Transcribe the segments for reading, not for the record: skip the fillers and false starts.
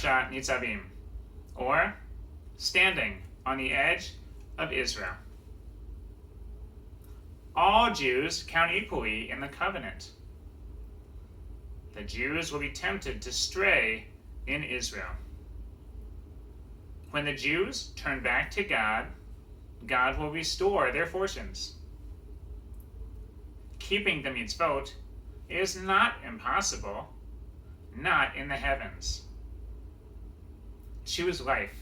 Parashat Nitzavim, or standing on the edge of Israel. All Jews count equally in the covenant. The Jews will be tempted to stray in Israel. When the Jews turn back to God, God will restore their fortunes. Keeping the Mitzvot is not impossible, not in the heavens. Choose life.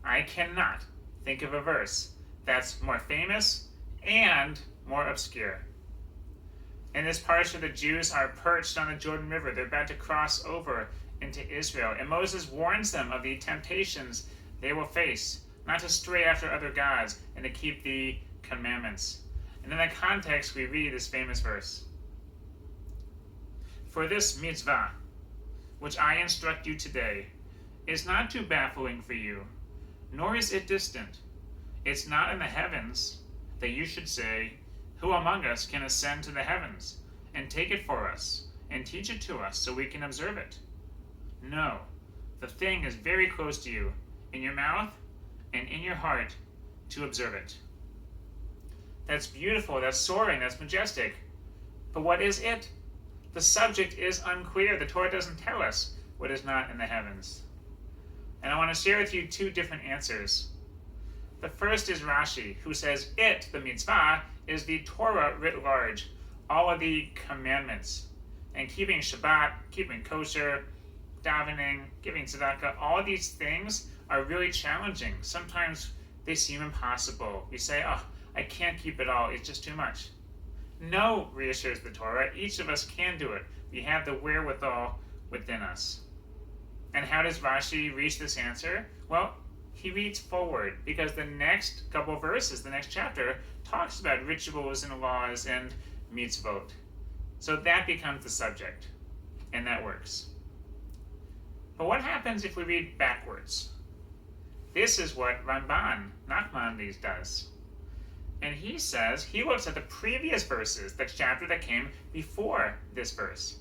I cannot think of a verse that's more famous and more obscure. In this parsha, the Jews are perched on the Jordan River. They're about to cross over into Israel. And Moses warns them of the temptations they will face, not to stray after other gods and to keep the commandments. And in that context, we read this famous verse. For this mitzvah, which I instruct you today, is not too baffling for you, nor is it distant. It's not in the heavens that you should say, who among us can ascend to the heavens and take it for us and teach it to us so we can observe it? No, the thing is very close to you, in your mouth and in your heart, to observe it. That's beautiful, that's soaring, that's majestic. But what is it? The subject is unclear. The Torah doesn't tell us what is not in the heavens. And I want to share with you two different answers. The first is Rashi, who says it, the mitzvah, is the Torah writ large, all of the commandments. And keeping Shabbat, keeping kosher, davening, giving tzedakah, all of these things are really challenging. Sometimes they seem impossible. We say, oh, I can't keep it all, it's just too much. No, reassures the Torah, each of us can do it. We have the wherewithal within us. And how does Rashi reach this answer? Well, he reads forward, because the next couple verses, the next chapter, talks about rituals and laws and mitzvot. So that becomes the subject, and that works. But what happens if we read backwards? This is what Ramban, Nachmanides, does. And he says, he looks at the previous verses, the chapter that came before this verse.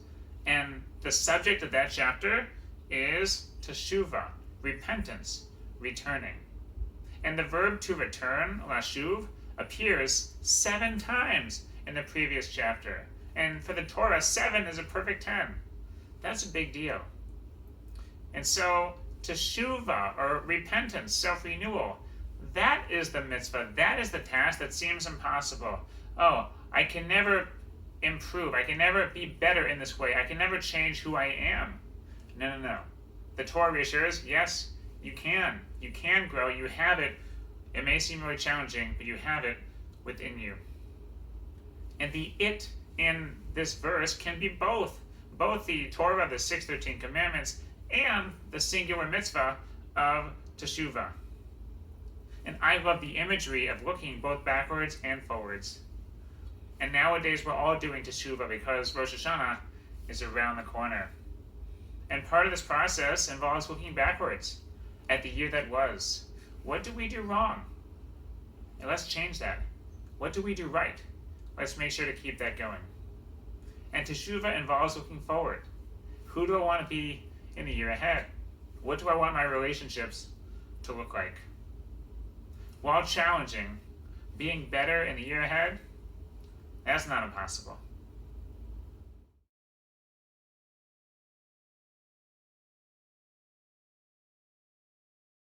And the subject of that chapter is teshuvah, repentance, returning. And the verb to return, lashuv, appears 7 times in the previous chapter. And for the Torah, 7 is a perfect 10. That's a big deal. And so, teshuvah, or repentance, self-renewal, that is the mitzvah. That is the task that seems impossible. Oh, I can never improve. I can never be better in this way. I can never change who I am. No. The Torah reassures, yes, you can. You can grow. You have it. It may seem really challenging, but you have it within you. And the it in this verse can be both. Both the Torah, the 613 commandments, and the singular mitzvah of teshuvah. And I love the imagery of looking both backwards and forwards. And nowadays we're all doing teshuvah because Rosh Hashanah is around the corner. And part of this process involves looking backwards at the year that was. What did we do wrong? And let's change that. What do we do right? Let's make sure to keep that going. And teshuvah involves looking forward. Who do I want to be in the year ahead? What do I want my relationships to look like? While challenging, being better in the year ahead, that's not impossible.